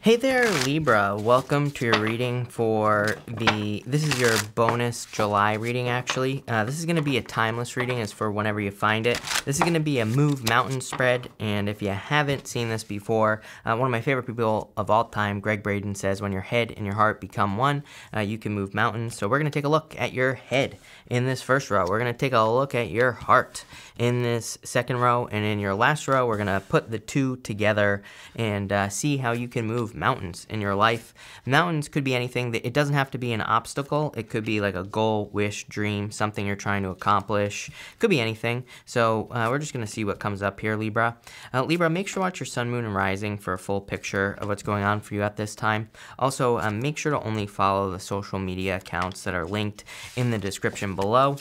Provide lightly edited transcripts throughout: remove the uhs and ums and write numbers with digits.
Hey there, Libra. Welcome to your reading for this is your bonus July reading, actually. This is going to be a timeless reading as for whenever you find it. This is going to be a Move Mountain spread, and if you haven't seen this before, one of my favorite people of all time, Greg Braden, says when your head and your heart become one, you can move mountains. So we're going to take a look at your head in this first row. We're going to take a look at your heart in this second row, and in your last row, we're going to put the two together and see how you can move mountains in your life. Mountains could be anything. It doesn't have to be an obstacle. It could be like a goal, wish, dream, something you're trying to accomplish. It could be anything. So we're just going to see what comes up here, Libra. Libra, make sure to watch your sun, moon, and rising for a full picture of what's going on for you at this time. Also, make sure to only follow the social media accounts that are linked in the description below.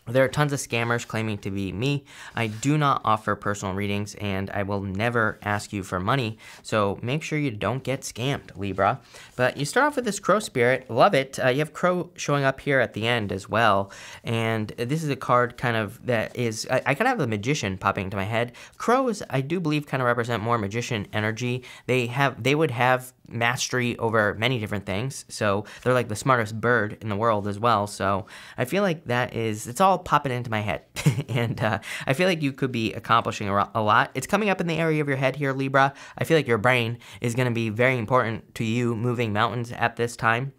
There are tons of scammers claiming to be me. I do not offer personal readings, and I will never ask you for money, so make sure you don't get scammed, Libra. But you start off with this Crow Spirit. Love it. You have Crow showing up here at the end as well, and this is a card kind of that is... I kind of have the Magician popping into my head. Crows, I do believe, kind of represent more Magician energy. They would have mastery over many different things, so they're like the smartest bird in the world as well. So I feel like it's all popping into my head and I feel like you could be accomplishing a lot. It's coming up in the area of your head here, Libra. I feel like your brain is going to be very important to you moving mountains at this time.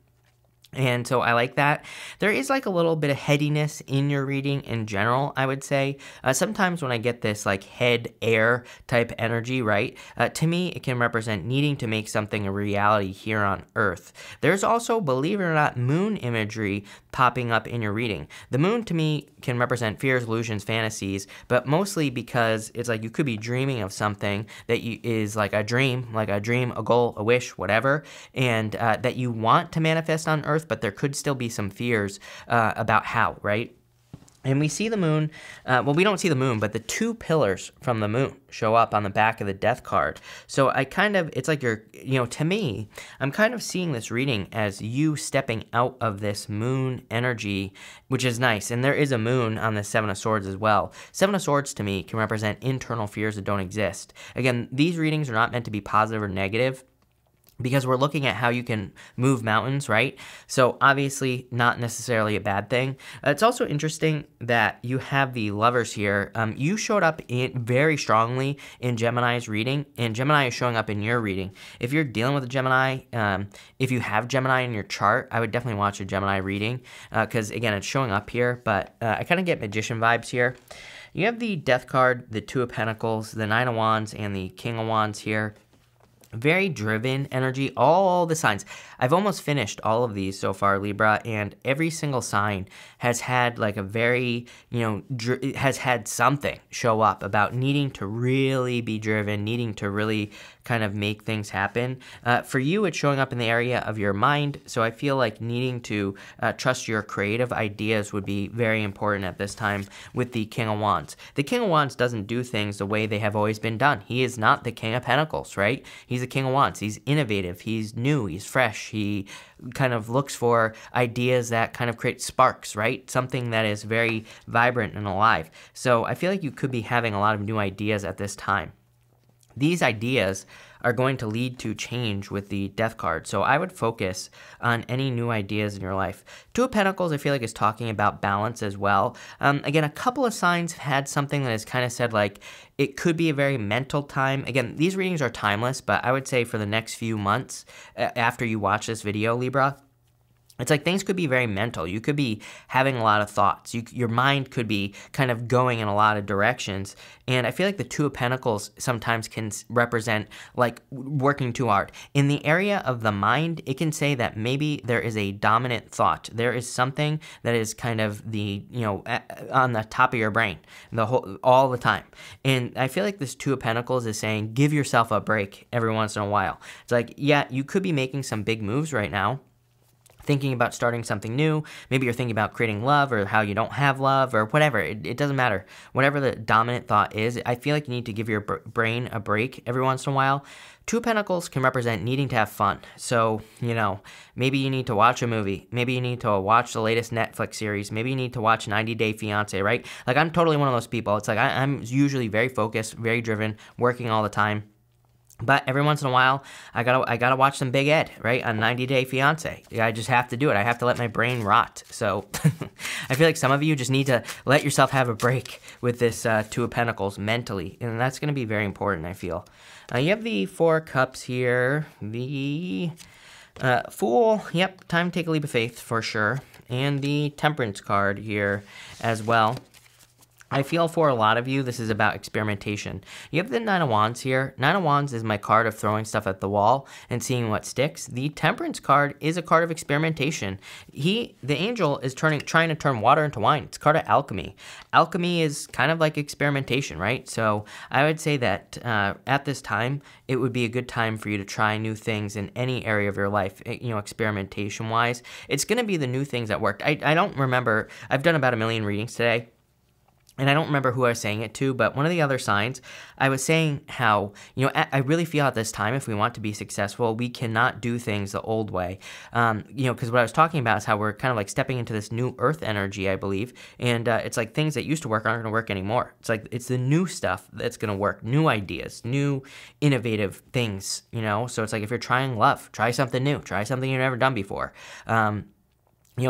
And so I like that. There is like a little bit of headiness in your reading in general, I would say. Sometimes when I get this like head air type energy, right, to me it can represent needing to make something a reality here on Earth. There's also, believe it or not, moon imagery popping up in your reading. The moon to me can represent fears, illusions, fantasies, but mostly because it's like you could be dreaming of something that is like a dream, a goal, a wish, whatever, and that you want to manifest on Earth, but there could still be some fears about how, right? And we see the moon, well, we don't see the moon, but the two pillars from the moon show up on the back of the death card. So it's like to me, I'm kind of seeing this reading as you stepping out of this moon energy, which is nice. And there is a moon on the Seven of Swords as well. Seven of Swords to me can represent internal fears that don't exist. Again, these readings are not meant to be positive or negative, because we're looking at how you can move mountains, right? So obviously not necessarily a bad thing. It's also interesting that you have the Lovers here. You showed up very strongly in Gemini's reading, and Gemini is showing up in your reading. If you're dealing with a Gemini, if you have Gemini in your chart, I would definitely watch a Gemini reading, because again, it's showing up here, but I kind of get Magician vibes here. You have the Death card, the Two of Pentacles, the Nine of Wands, and the King of Wands here. Very driven energy, all the signs. I've almost finished all of these so far, Libra, and every single sign has had like a very, has had something show up about needing to really be driven, needing to really kind of make things happen. For you, it's showing up in the area of your mind, so I feel like needing to trust your creative ideas would be very important at this time with the King of Wands. The King of Wands doesn't do things the way they have always been done. He is not the King of Pentacles, right? He's the King of Wands. He's innovative. He's new. He's fresh. He kind of looks for ideas that kind of create sparks, right? Something that is very vibrant and alive. So I feel like you could be having a lot of new ideas at this time. These ideas are going to lead to change with the Death card. So I would focus on any new ideas in your life. Two of Pentacles, I feel like, is talking about balance as well. Again, a couple of signs have had something that has kind of said, like, it could be a very mental time. Again, these readings are timeless, but I would say for the next few months after you watch this video, Libra, it's like things could be very mental. You could be having a lot of thoughts. Your mind could be kind of going in a lot of directions. And I feel like the Two of Pentacles sometimes can represent like working too hard. In the area of the mind, it can say that maybe there is a dominant thought. There is something that is kind of on the top of your brain all the time. And I feel like this Two of Pentacles is saying, give yourself a break every once in a while. It's like, yeah, you could be making some big moves right now, thinking about starting something new. Maybe you're thinking about creating love or how you don't have love or whatever. It doesn't matter. Whatever the dominant thought is, I feel like you need to give your brain a break every once in a while. Two of Pentacles can represent needing to have fun. So, maybe you need to watch a movie. Maybe you need to watch the latest Netflix series. Maybe you need to watch 90 Day Fiancé, right? Like, I'm totally one of those people. It's like I'm usually very focused, very driven, working all the time. But every once in a while, I gotta watch some Big Ed, right, on 90 Day Fiance. I just have to do it. I have to let my brain rot. So I feel like some of you just need to let yourself have a break with this Two of Pentacles mentally, and that's going to be very important, I feel. You have the Four of Cups here, the Fool, yep, time to take a leap of faith for sure, and the Temperance card here as well. I feel for a lot of you, this is about experimentation. You have the Nine of Wands here. Nine of Wands is my card of throwing stuff at the wall and seeing what sticks. The Temperance card is a card of experimentation. The angel, is trying to turn water into wine. It's a card of alchemy. Alchemy is kind of like experimentation, right? So I would say that at this time, it would be a good time for you to try new things in any area of your life, experimentation-wise. It's going to be the new things that worked. I don't remember. I've done about 1 million readings today. And I don't remember who I was saying it to, but one of the other signs, I was saying how, I really feel at this time, if we want to be successful, we cannot do things the old way. Because what I was talking about is how we're kind of like stepping into this new earth energy, I believe. And it's like things that used to work aren't going to work anymore. It's like it's the new stuff that's going to work, new ideas, new innovative things, So it's like if you're trying love, try something new, try something you've never done before.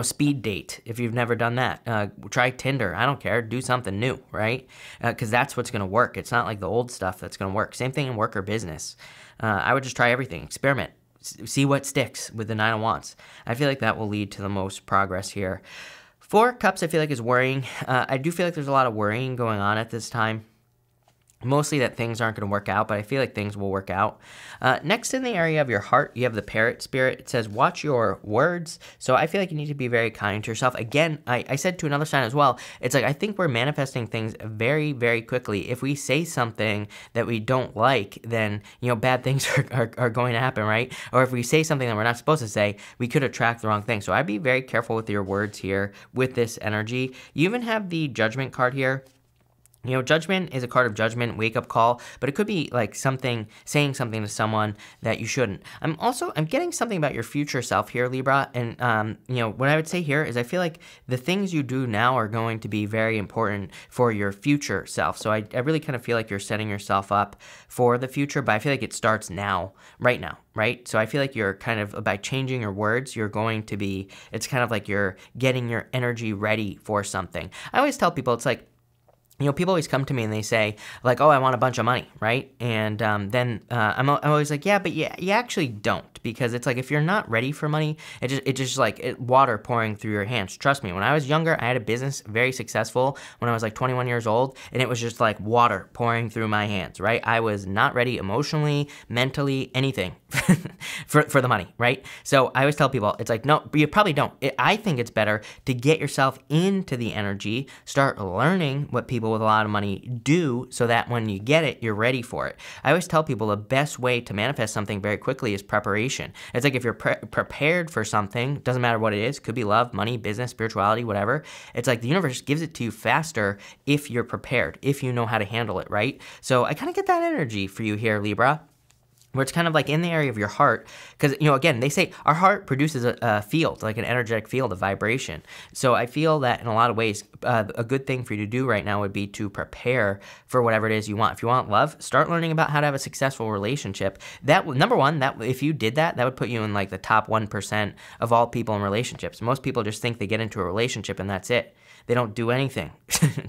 Speed date, if you've never done that. Try Tinder. I don't care. Do something new, right? Because that's what's going to work. It's not like the old stuff that's going to work. Same thing in work or business. I would just try everything. Experiment. See what sticks with the Nine of Wands. I feel like that will lead to the most progress here. Four of Cups, I feel like, is worrying. I do feel like there's a lot of worrying going on at this time. Mostly that things aren't going to work out, but I feel like things will work out. Next, in the area of your heart, you have the Parrot spirit. It says, watch your words. So I feel like you need to be very kind to yourself. Again, I said to another sign as well, it's like I think we're manifesting things very, very quickly. If we say something that we don't like, then, bad things are going to happen, right? Or if we say something that we're not supposed to say, we could attract the wrong thing. So I'd be very careful with your words here with this energy. You even have the Judgment card here. Judgment is a card of judgment, wake-up call, but it could be like saying something to someone that you shouldn't. I'm getting something about your future self here, Libra, and, what I would say here is I feel like the things you do now are going to be very important for your future self. So I really kind of feel like you're setting yourself up for the future, but I feel like it starts now, right now. Right? So I feel like you're kind of, by changing your words, it's kind of like you're getting your energy ready for something. I always tell people, it's like, people always come to me and they say, like, oh, I want a bunch of money, right? And then I'm always like, yeah, but you actually don't, because it's like if you're not ready for money, it's just like water pouring through your hands. Trust me, when I was younger, I had a business very successful when I was like 21 years old, and it was just like water pouring through my hands, right? I was not ready emotionally, mentally, anything for the money, right? So I always tell people, it's like, no, you probably don't. I think it's better to get yourself into the energy, start learning what people with a lot of money do, so that when you get it, you're ready for it. I always tell people the best way to manifest something very quickly is preparation. It's like if you're prepared for something, doesn't matter what it is, could be love, money, business, spirituality, whatever. It's like the universe gives it to you faster if you're prepared, if you know how to handle it, right? So I kind of get that energy for you here, Libra, where it's kind of like in the area of your heart, because, again, they say our heart produces a field, like an energetic field of vibration. So I feel that in a lot of ways, a good thing for you to do right now would be to prepare for whatever it is you want. If you want love, start learning about how to have a successful relationship. Number one, if you did that, that would put you in like the top 1% of all people in relationships. Most people just think they get into a relationship and that's it. They don't do anything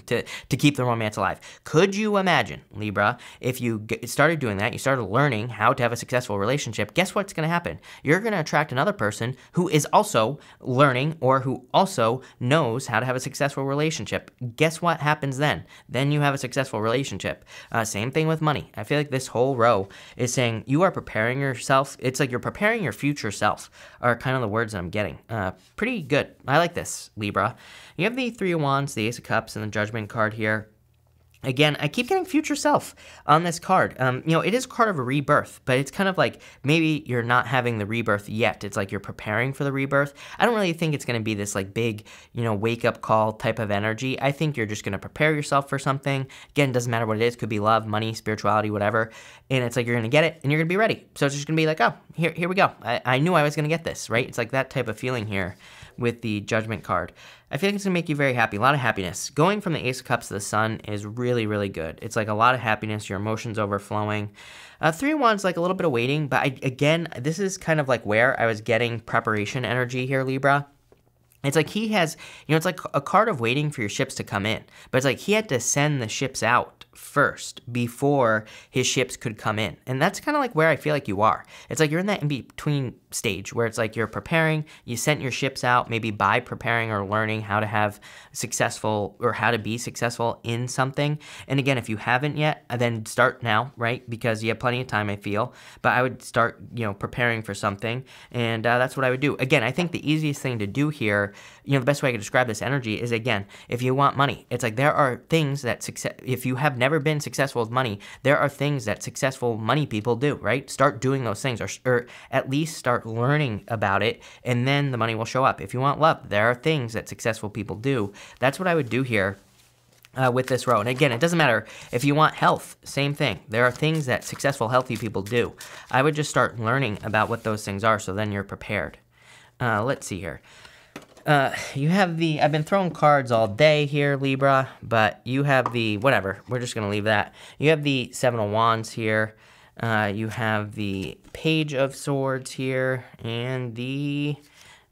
to keep the romance alive. Could you imagine, Libra, if you started doing that, you started learning how to have a successful relationship, guess what's going to happen? You're going to attract another person who is also learning or who also knows how to have a successful relationship. Guess what happens then? Then you have a successful relationship. Same thing with money. I feel like this whole row is saying you are preparing yourself. It's like you're preparing your future self are kind of the words that I'm getting. Pretty good. I like this, Libra. You have the Three of Wands, the Ace of Cups, and the Judgment card here. Again, I keep getting future self on this card. It is a card of a rebirth, but it's kind of like maybe you're not having the rebirth yet. It's like you're preparing for the rebirth. I don't really think it's going to be this like big, wake-up call type of energy. I think you're just going to prepare yourself for something. Again, it doesn't matter what it is. Could be love, money, spirituality, whatever. And it's like you're going to get it, and you're going to be ready. So it's just going to be like, oh, here we go. I knew I was going to get this, right? It's like that type of feeling here with the Judgment card. I feel like it's going to make you very happy, a lot of happiness. Going from the Ace of Cups to the Sun is really, really good. It's like a lot of happiness, your emotions overflowing. Three of Wands, like a little bit of waiting, but again, this is kind of like where I was getting preparation energy here, Libra. It's like he has, it's like a card of waiting for your ships to come in. But it's like he had to send the ships out first before his ships could come in. And that's kind of like where I feel like you are. It's like you're in that in-between stage where it's like you're preparing, you sent your ships out maybe by preparing or learning how to have successful or how to be successful in something. And again, if you haven't yet, then start now, right? Because you have plenty of time, I feel. But I would start, preparing for something. And that's what I would do. Again, I think the easiest thing to do here, the best way I could describe this energy is, again, if you want money, it's like there are things that if you have never been successful with money, there are things that successful money people do, right? Start doing those things or at least start learning about it, and then the money will show up. If you want love, there are things that successful people do. That's what I would do here with this row. And again, it doesn't matter if you want health, same thing. There are things that successful, healthy people do. I would just start learning about what those things are so then you're prepared. Let's see here. You have the, I've been throwing cards all day here, Libra, but you have the, whatever, we're just going to leave that. You have the Seven of Wands here. You have the Page of Swords here, and the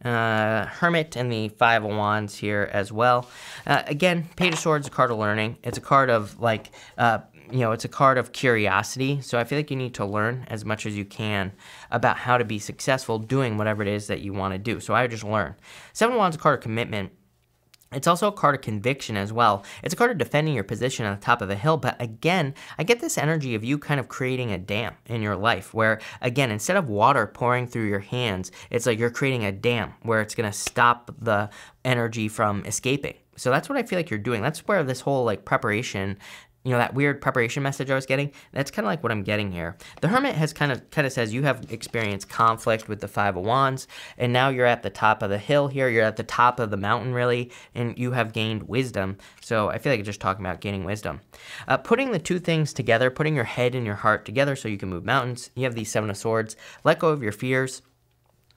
Hermit and the Five of Wands here as well. Again, Page of Swords is a card of learning. It's a card of, like, it's a card of curiosity. So I feel like you need to learn as much as you can about how to be successful doing whatever it is that you want to do. So I would just learn. Seven of Wands is a card of commitment. It's also a card of conviction as well. It's a card of defending your position on the top of a hill. But again, I get this energy of you kind of creating a dam in your life where, again, instead of water pouring through your hands, it's like you're creating a dam where it's going to stop the energy from escaping. So that's what I feel like you're doing. That's where this whole like preparation, that weird preparation message I was getting, that's kind of like what I'm getting here. The Hermit has kind of says you have experienced conflict with the Five of Wands, and now you're at the top of the hill here. You're at the top of the mountain, really, and you have gained wisdom. So I feel like it's just talking about gaining wisdom. Putting the two things together, putting your head and your heart together so you can move mountains. You have the Seven of Swords. Let go of your fears.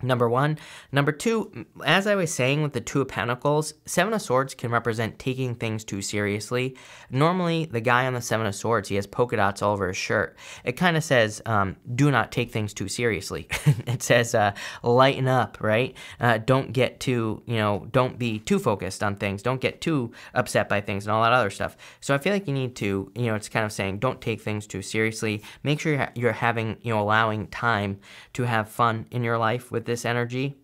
Number one. Number two, as I was saying with the Two of Pentacles, Seven of Swords can represent taking things too seriously. Normally, the guy on the Seven of Swords, he has polka dots all over his shirt. It kind of says, do not take things too seriously. It says, lighten up, right? Don't get too, don't be too focused on things. Don't get too upset by things and all that other stuff. So I feel like you need to, it's kind of saying, don't take things too seriously. Make sure you're having, allowing time to have fun in your life with this energy.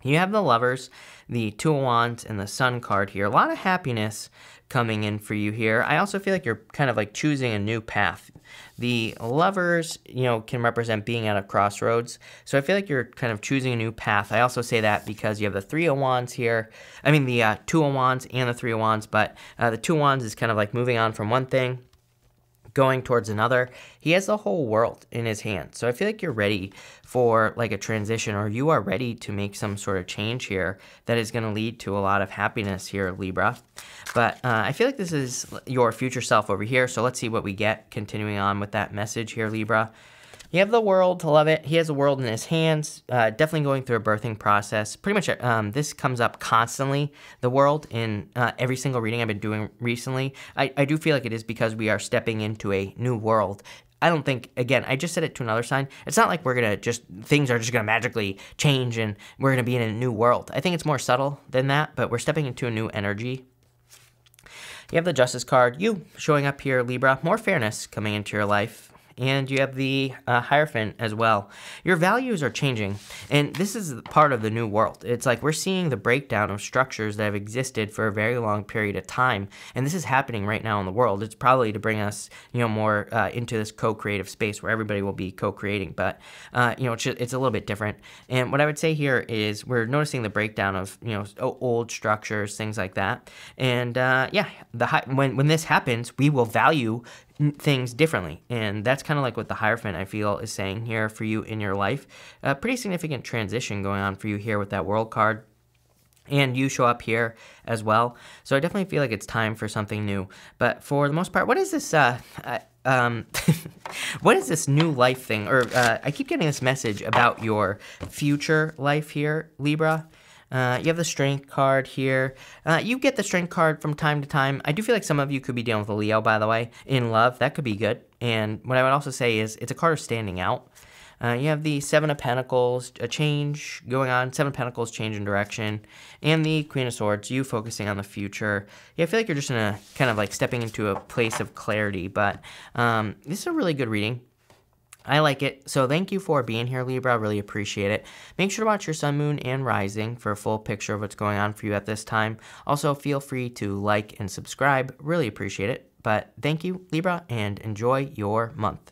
You have the Lovers, the Two of Wands, and the Sun card here. A lot of happiness coming in for you here. I also feel like you're kind of like choosing a new path. The Lovers, can represent being at a crossroads. So I feel like you're kind of choosing a new path. I also say that because you have the Three of Wands here. I mean, the Two of Wands and the Three of Wands, but the Two of Wands is kind of like moving on from one thing, going towards another. He has the whole world in his hand. So I feel like you're ready for like a transition, or you are ready to make some sort of change here that is going to lead to a lot of happiness here, Libra. But I feel like this is your future self over here. So let's see what we get continuing on with that message here, Libra. You have the World, love it. He has the World in his hands, definitely going through a birthing process. Pretty much this comes up constantly, the World, in every single reading I've been doing recently. I do feel like it is because we are stepping into a new world. I don't think, again, I just said it to another sign. It's not like we're going to things are just going to magically change and we're going to be in a new world. I think it's more subtle than that, but we're stepping into a new energy. You have the Justice card, you showing up here, Libra. More fairness coming into your life. And you have the Hierophant as well. Your values are changing, and this is part of the new world. It's like we're seeing the breakdown of structures that have existed for a very long period of time, and this is happening right now in the world. It's probably to bring us, more into this co-creative space where everybody will be co-creating, but, it's a little bit different. And what I would say here is we're noticing the breakdown of, old structures, things like that. And, when this happens, we will value things differently, and that's kind of like what the Hierophant, I feel, is saying here for you in your life. A pretty significant transition going on for you here with that World card, and you show up here as well. So I definitely feel like it's time for something new. But for the most part, what is this what is this new life thing? Or I keep getting this message about your future life here, Libra. You have the Strength card here. You get the Strength card from time to time. I do feel like some of you could be dealing with a Leo, by the way. In love, that could be good. And what I would also say is it's a card of standing out. You have the Seven of Pentacles, a change going on. Seven of Pentacles, change in direction. And the Queen of Swords, you focusing on the future. Yeah, I feel like you're just in a kind of like stepping into a place of clarity. But this is a really good reading. I like it. So thank you for being here, Libra. I really appreciate it. Make sure to watch your sun, moon, and rising for a full picture of what's going on for you at this time. Also, feel free to like and subscribe. Really appreciate it. But thank you, Libra, and enjoy your month.